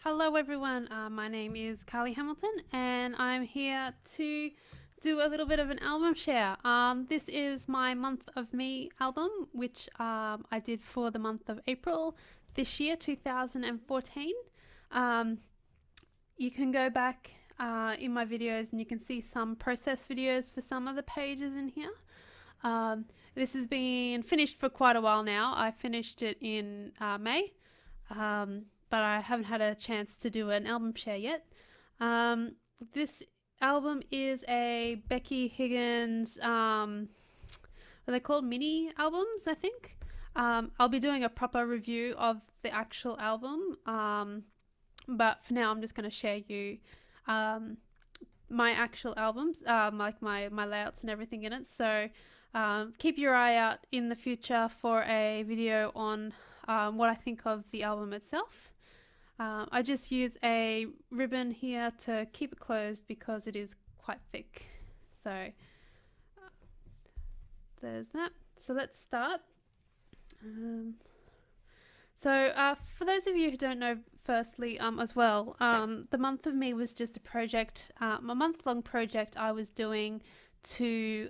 Hello everyone, my name is Carlie Hamilton and I'm here to do a little bit of an album share. This is my Month of Me album, which I did for the month of April this year, 2014. Um, you can go back in my videos and you can see some process videos for some of the pages in here. Um, this has been finished for quite a while now. I finished it in May. But I haven't had a chance to do an album share yet. This album is a Becky Higgins, what are they called? Mini albums, I think. I'll be doing a proper review of the actual album, but for now I'm just going to share you my actual albums, like my layouts and everything in it. So keep your eye out in the future for a video on what I think of the album itself. I just use a ribbon here to keep it closed because it is quite thick. So there's that. So let's start. For those of you who don't know, firstly, as well, the Month of Me was just a project, a month-long project I was doing to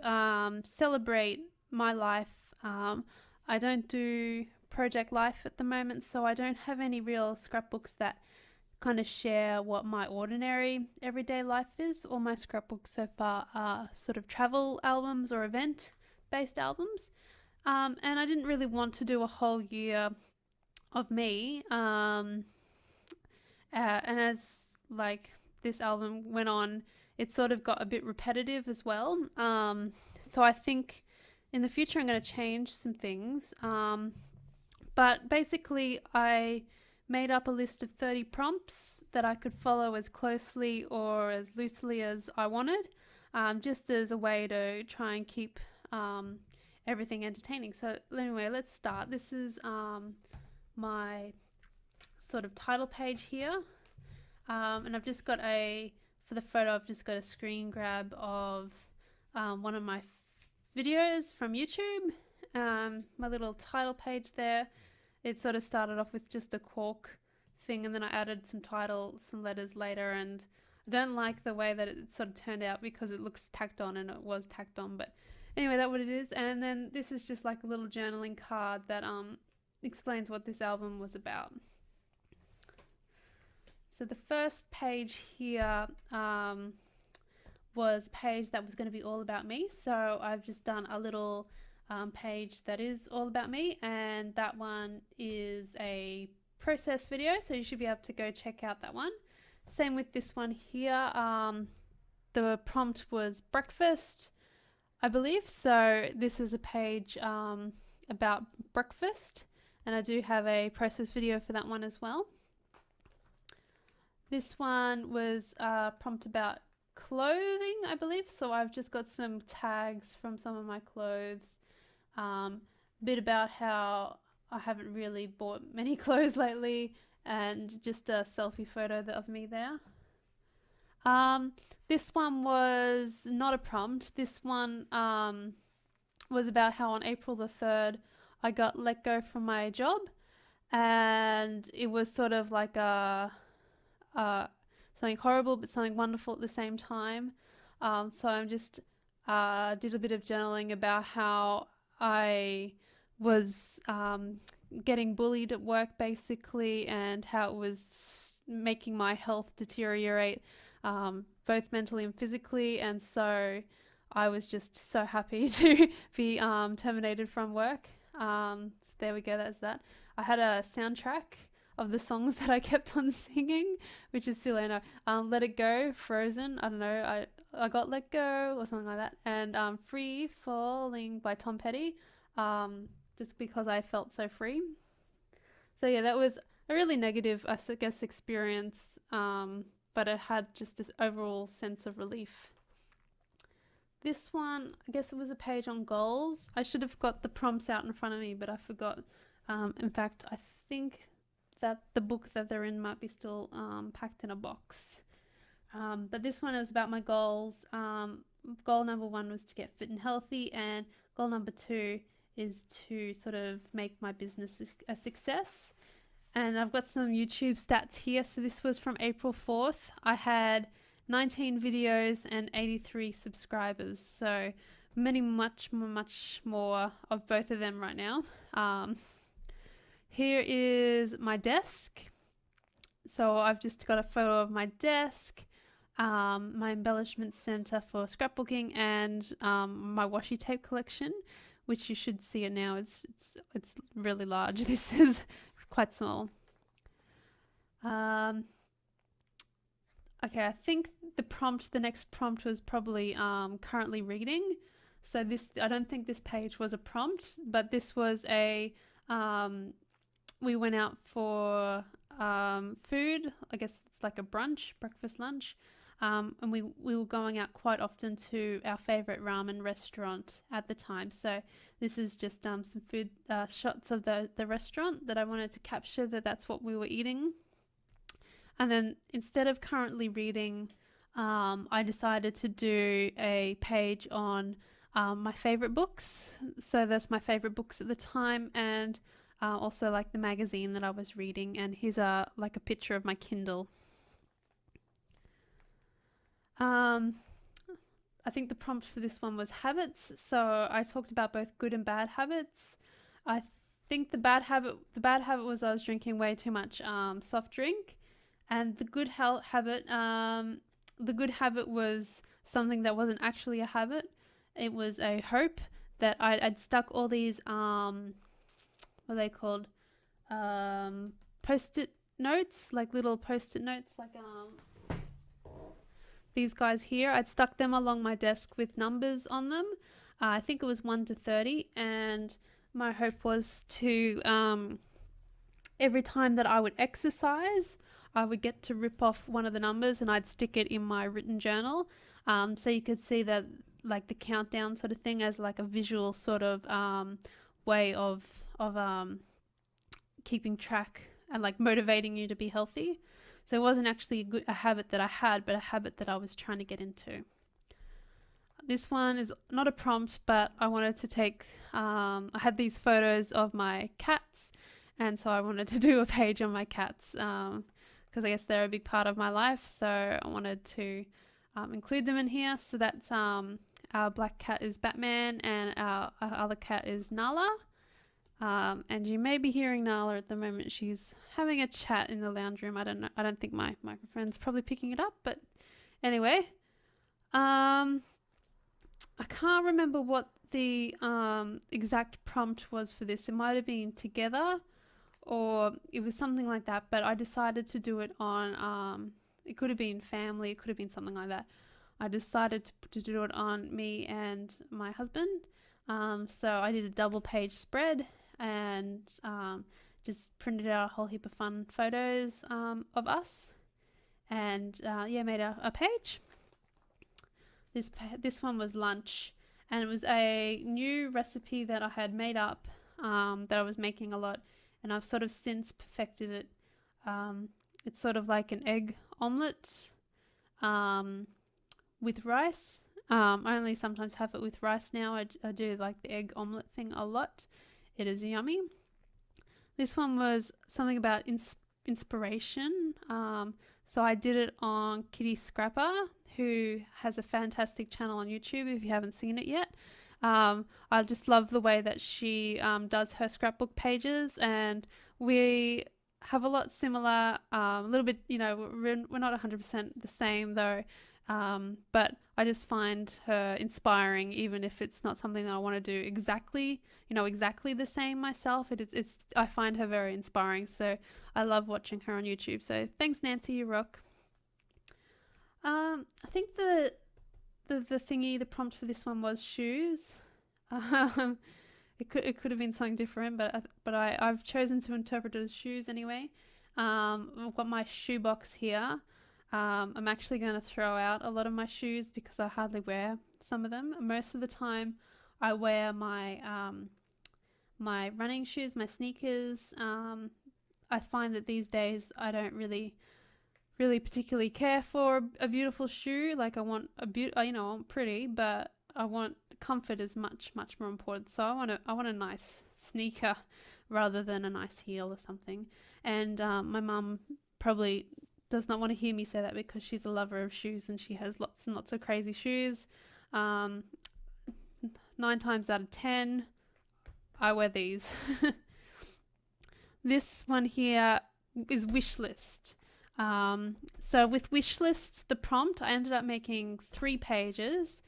celebrate my life. I don't do project life at the moment, so I don't have any real scrapbooks that kind of share what my ordinary everyday life is. All my scrapbooks so far are sort of travel albums or event based albums, and I didn't really want to do a whole year of me, and as like this album went on, it sort of got a bit repetitive as well. So I think in the future I'm going to change some things. But basically, I made up a list of 30 prompts that I could follow as closely or as loosely as I wanted, just as a way to try and keep everything entertaining. So anyway, let's start. This is my sort of title page here. And I've just got for the photo, I've just got a screen grab of one of my videos from YouTube. My little title page there. It sort of started off with just a cork thing, and then I added some letters later, and I don't like the way that it sort of turned out because it looks tacked on, and it was tacked on, but anyway, that's what it is. And then this is just like a little journaling card that explains what this album was about. So the first page here was a page that was going to be all about me, so I've just done a little page that is all about me, and that one is a process video, so you should be able to go check out that one. Same with this one here. The prompt was breakfast, I believe, so this is a page about breakfast, and I do have a process video for that one as well. This one was a prompt about clothing, I believe, so I've just got some tags from some of my clothes. A bit about how I haven't really bought many clothes lately, and just a selfie photo of me there. This one was not a prompt. This one was about how on April the 3rd I got let go from my job, and it was sort of like something horrible but something wonderful at the same time. So I'm just did a bit of journaling about how I was getting bullied at work basically, and how it was making my health deteriorate, both mentally and physically, and so I was just so happy to be terminated from work. So there we go, that's that. I had a soundtrack of the songs that I kept on singing, which is silly, I know. Let It Go, Frozen, I don't know, I got let go or something like that, and Free Falling by Tom Petty, just because I felt so free. So yeah, that was a really negative, I guess, experience, but it had just this overall sense of relief. This one, I guess it was a page on goals. I should have got the prompts out in front of me, but I forgot. In fact, I think that the book that they're in might be still packed in a box. But this one is about my goals. Goal number 1 was to get fit and healthy, and goal number 2 is to sort of make my business a success. And I've got some YouTube stats here. So this was from April 4th. I had 19 videos and 83 subscribers. So much more of both of them right now. Here is my desk. So I've just got a photo of my desk, my embellishment center for scrapbooking, and my washi tape collection, which you should see it now. It's really large. This is quite small. Okay, I think the next prompt was probably currently reading. So I don't think this page was a prompt, but this was we went out for food. I guess it's like a brunch, breakfast, lunch. And we were going out quite often to our favorite ramen restaurant at the time. So this is just some food shots of the restaurant that I wanted to capture, that's what we were eating. And then instead of currently reading, I decided to do a page on my favorite books. So that's my favorite books at the time, and also like the magazine that I was reading. And here's like a picture of my Kindle. I think the prompt for this one was habits. So I talked about both good and bad habits. I think the bad habit was I was drinking way too much soft drink, and the good habit was something that wasn't actually a habit. It was a hope that I'd stuck all these what are they called, post-it notes, like little post-it notes, like these guys here. I'd stuck them along my desk with numbers on them. I think it was 1 to 30, and my hope was to every time that I would exercise, I would get to rip off one of the numbers and I'd stick it in my written journal. So you could see that, like, the countdown sort of thing as like a visual sort of way of keeping track and like motivating you to be healthy. So it wasn't actually a habit that I had, but a habit that I was trying to get into. This one is not a prompt, but I wanted to take, I had these photos of my cats, and so I wanted to do a page on my cats, because I guess they're a big part of my life, so I wanted to include them in here. So that's our black cat is Batman, and our other cat is Nala. And you may be hearing Nala at the moment. She's having a chat in the lounge room. I don't think my microphone's probably picking it up, but anyway. I can't remember what the exact prompt was for this. It might have been together, or it was something like that, but I decided to do it on, it could have been family, it could have been something like that. I decided to do it on me and my husband. So I did a double page spread, and just printed out a whole heap of fun photos of us, and made a page. This one was lunch, and it was a new recipe that I had made up, that I was making a lot, and I've sort of since perfected it. It's sort of like an egg omelette with rice. I only sometimes have it with rice now. I do like the egg omelette thing a lot. It is yummy. This one was something about inspiration. So I did it on Kitty Scrapper, who has a fantastic channel on YouTube if you haven't seen it yet. I just love the way that she does her scrapbook pages, and we have a lot similar, a little bit, we're not 100% the same though, but I just find her inspiring, even if it's not something that I want to do exactly the same myself. I find her very inspiring, so I love watching her on YouTube. So thanks, Nancy, you rock. I think the the prompt for this one was shoes. It could have been something different, but I've chosen to interpret it as shoes anyway. I've got my shoe box here. I'm actually going to throw out a lot of my shoes because I hardly wear some of them. Most of the time I wear my my running shoes, my sneakers. I find that these days I don't really particularly care for a beautiful shoe. Like, I want I want pretty, but I want comfort is much more important. So I want a nice sneaker rather than a nice heel or something. And my mum probably does not want to hear me say that because she's a lover of shoes and she has lots and lots of crazy shoes. 9 times out of 10, I wear these. This one here is wish list. So with wish lists, the prompt, I ended up making 3 pages.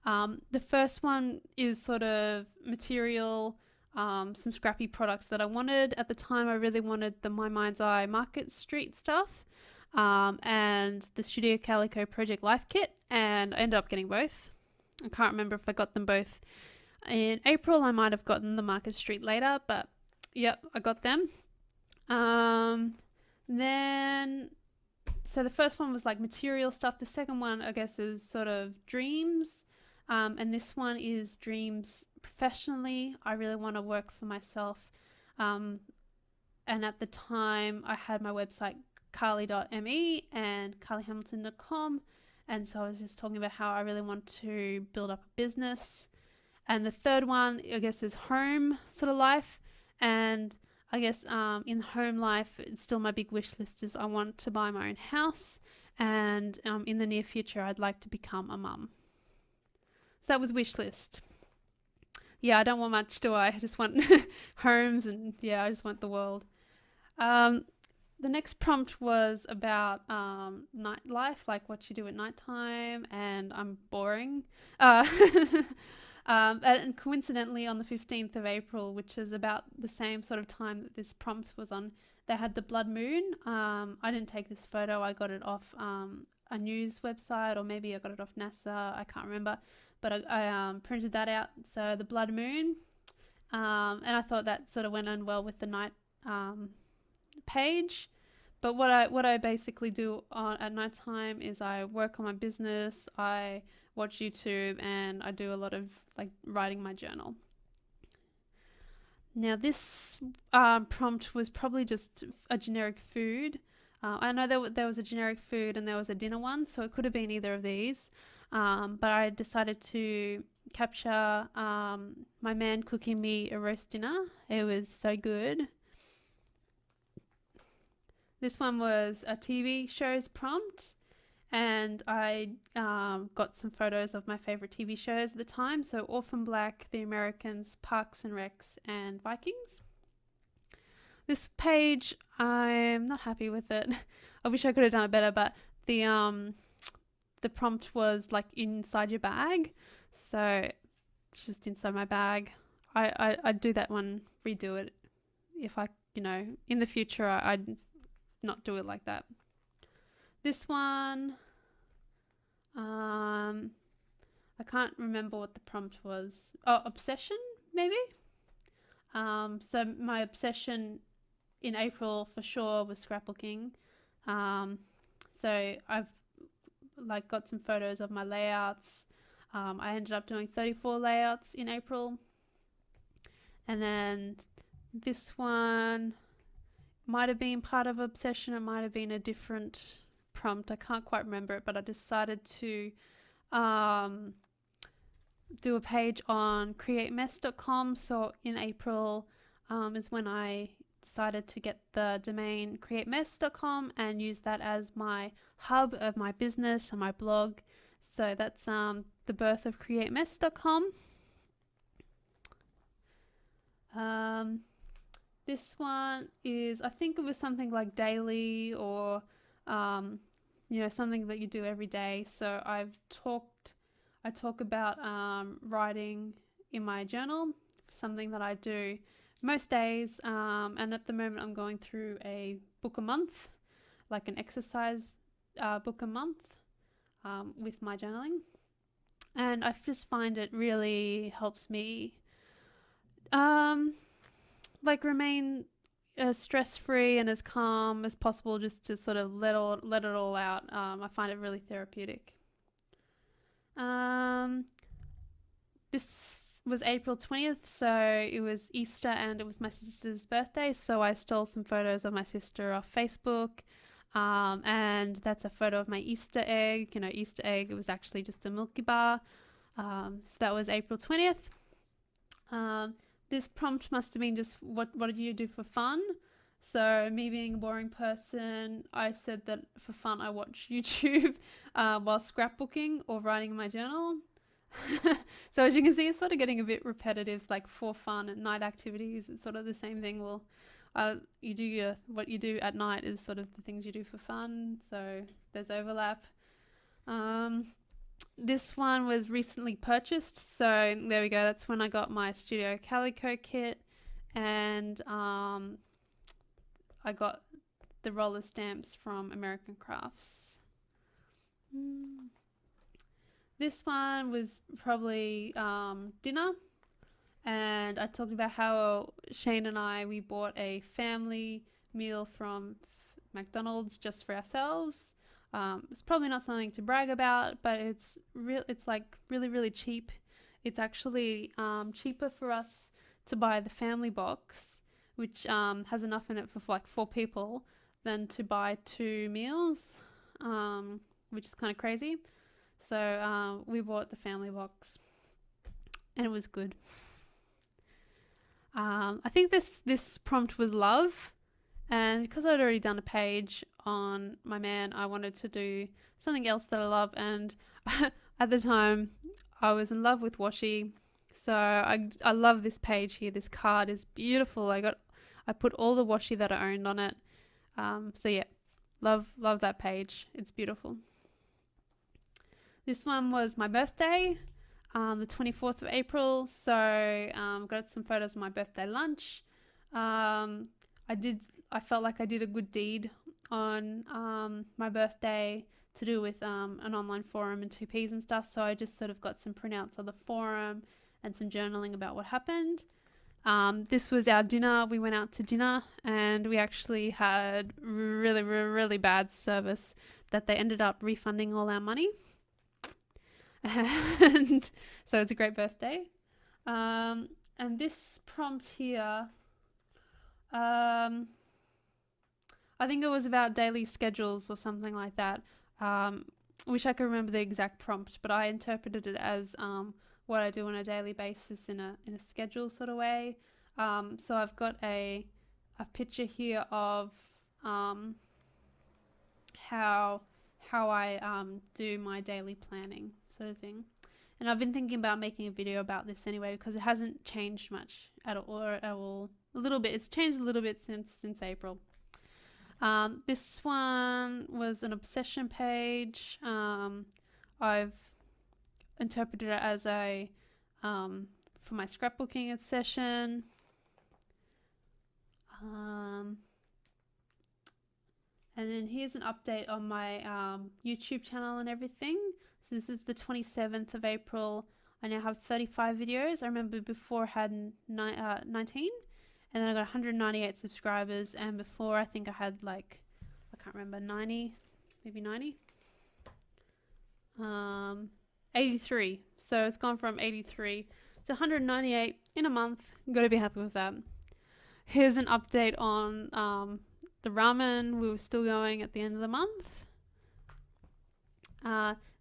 The first one is sort of material, some scrappy products that I wanted. At the time, I really wanted the My Mind's Eye Market Street stuff, and the Studio Calico Project Life Kit, and I ended up getting both. I can't remember if I got them both in April. I might have gotten the Market Street later, but yep, I got them. Then, so the first one was like material stuff. The second one, I guess, is sort of dreams. And this one is dreams professionally. I really want to work for myself. And at the time, I had my website, Carlie.me and CarlieHamilton.com. And so I was just talking about how I really want to build up a business. And the third one, I guess, is home sort of life. And I guess in home life, it's still my big wish list is I want to buy my own house. And in the near future, I'd like to become a mum. So that was wish list. Yeah, I don't want much, do I? I just want homes and I just want the world. The next prompt was about nightlife, like what you do at nighttime, and I'm boring. And coincidentally, on the 15th of April, which is about the same sort of time that this prompt was on, they had the blood moon. I didn't take this photo. I got it off a news website, or maybe I got it off NASA. I can't remember. But I printed that out. So the blood moon. And I thought that sort of went on well with the night page. But what I basically do at night time is I work on my business, I watch YouTube, and I do a lot of like writing my journal. Now this prompt was probably just a generic food. I know there was a generic food and there was a dinner one, so it could have been either of these. But I decided to capture my man cooking me a roast dinner. It was so good. This one was a TV show's prompt, and I got some photos of my favorite TV shows at the time. So Orphan Black, The Americans, Parks and Recs, and Vikings. This page, I'm not happy with it. I wish I could have done it better, but the prompt was like inside your bag. So just inside my bag. I'd do that one, redo it. If I, in the future, I'd not do it like that. This one, I can't remember what the prompt was. Oh, obsession, maybe? So my obsession in April for sure was scrapbooking. So I've like got some photos of my layouts. I ended up doing 34 layouts in April. And then this one might have been part of obsession. It might have been a different prompt. I can't quite remember it, but I decided to do a page on createmess.com. So in April is when I decided to get the domain createmess.com and use that as my hub of my business and my blog. So that's the birth of createmess.com. This one is, I think it was something like daily or, something that you do every day. So I talk about writing in my journal, something that I do most days. And at the moment I'm going through a book a month, like an exercise book a month with my journaling. And I just find it really helps me remain as stress-free and as calm as possible, just to sort of let it all out. I find it really therapeutic. This was April 20th, so it was Easter and it was my sister's birthday, so I stole some photos of my sister off Facebook. And that's a photo of my Easter egg. Easter egg, it was actually just a Milky Bar. So that was April 20th. This prompt must have been just what do you do for fun? So me being a boring person, I said that for fun I watch YouTube while scrapbooking or writing in my journal. So as you can see, it's sort of getting a bit repetitive, like for fun and night activities. It's sort of the same thing. Well, you do what you do at night is sort of the things you do for fun. So there's overlap. This one was recently purchased, so there we go. That's when I got my Studio Calico kit, and I got the roller stamps from American Crafts. This one was probably dinner, and I talked about how Shane and we bought a family meal from McDonald's just for ourselves. It's probably not something to brag about, but it's like really cheap. It's actually cheaper for us to buy the family box, which has enough in it for like 4 people, than to buy 2 meals, which is kind of crazy. So we bought the family box, and it was good. I think this prompt was love, and because I'd already done a page on my man, I wanted to do something else that I love. And at the time, I was in love with washi, so I love this page here. This card is beautiful. I put all the washi that I owned on it. So yeah, love that page. It's beautiful. This one was my birthday, the 24th of April. So got some photos of my birthday lunch. I felt like I did a good deed on my birthday to do with an online forum and 2Ps and stuff. So I just sort of got some printouts of the forum and some journaling about what happened. This was our dinner. We went out to dinner, and we actually had really bad service that they ended up refunding all our money. And so it's a great birthday. And this prompt here, I think it was about daily schedules or something like that. Wish I could remember the exact prompt, but I interpreted it as what I do on a daily basis in a schedule sort of way. So I've got a picture here of how I do my daily planning sort of thing. And I've been thinking about making a video about this anyway, because it hasn't changed much at all. A little bit. It's changed a little bit since April. This one was an obsession page. I've interpreted it as a for my scrapbooking obsession. And then here's an update on my YouTube channel and everything. So this is the 27th of April. I now have 35 videos. I remember before I had 19, and then I got 198 subscribers, and before I think I had like, I can't remember, 90, maybe 90? 83. So it's gone from 83 to 198 in a month. Got to be happy with that. Here's an update on the ramen. We were still going at the end of the month.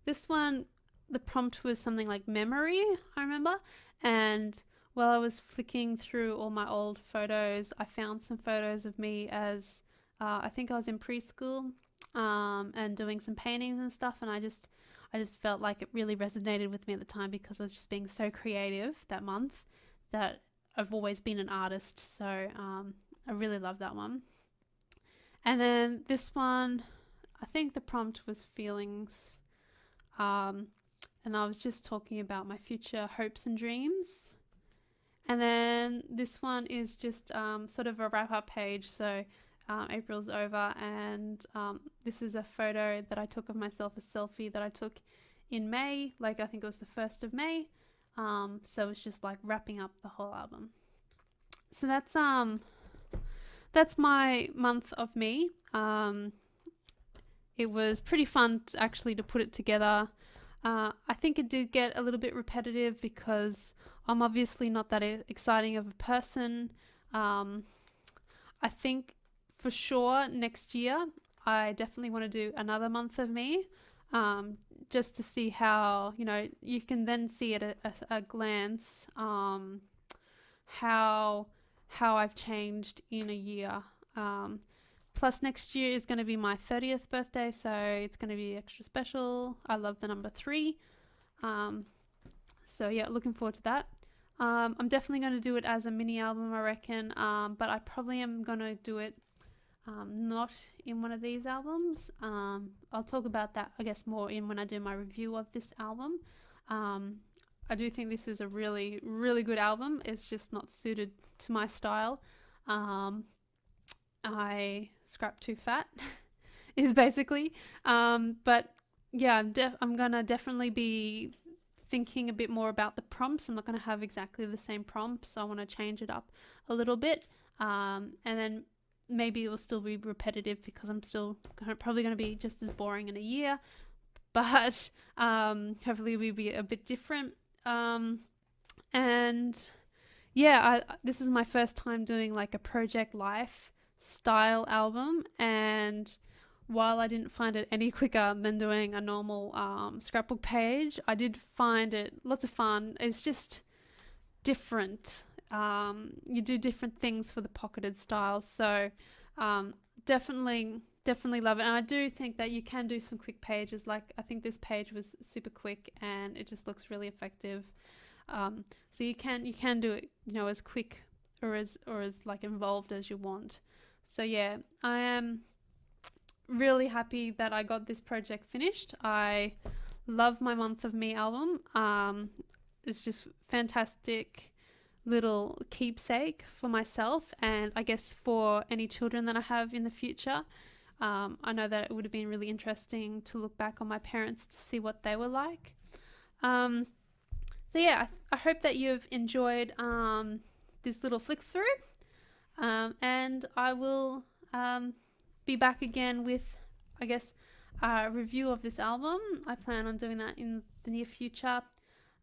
This one, the prompt was something like memory, I remember. And while I was flicking through all my old photos, I found some photos of me as, I think I was in preschool, and doing some paintings and stuff. And I just felt like it really resonated with me at the time, because I was just being so creative that month, that I've always been an artist. So I really love that one. And then this one, I think the prompt was feelings. And I was just talking about my future hopes and dreams. And then this one is just sort of a wrap-up page. So April's over, and this is a photo that I took of myself, a selfie that I took in May, like I think it was the 1st of May. So it's just like wrapping up the whole album. So that's my month of me. It was pretty fun actually to put it together. I think it did get a little bit repetitive because I'm obviously not that exciting of a person. I think for sure next year I definitely want to do another month of me, just to see how, you can then see at a glance how I've changed in a year. Plus, next year is going to be my 30th birthday, so it's going to be extra special. I love the number 3. Um, so, yeah, looking forward to that. I'm definitely going to do it as a mini album, I reckon, but I probably am going to do it not in one of these albums. I'll talk about that, I guess, more in when I do my review of this album. I do think this is a really, really good album. It's just not suited to my style. I scrap too fat is basically. But yeah, I'm gonna definitely be thinking a bit more about the prompts. I'm not gonna have exactly the same prompts. So I want to change it up a little bit. And then maybe it will still be repetitive because I'm still probably going to be just as boring in a year. But hopefully we'll be a bit different. And yeah, this is my first time doing like a Project Life style album, and while I didn't find it any quicker than doing a normal scrapbook page, I did find it lots of fun. It's just different. You do different things for the pocketed style, so definitely love it. And I do think that you can do some quick pages. Like, I think this page was super quick and it just looks really effective. So you can do it, as quick or as like involved as you want. So yeah, I am really happy that I got this project finished. I love my Month of Me album. It's just fantastic little keepsake for myself, and I guess for any children that I have in the future. I know that it would have been really interesting to look back on my parents to see what they were like. So yeah, I hope that you've enjoyed this little flick through, and I will be back again with, I guess, a review of this album. I plan on doing that in the near future.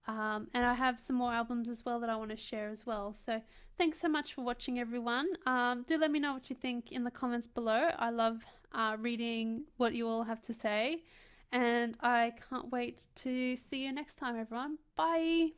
And I have some more albums as well that I want to share as well. So thanks so much for watching, everyone. Do let me know what you think in the comments below. I love reading what you all have to say. And I can't wait to see you next time, everyone. Bye.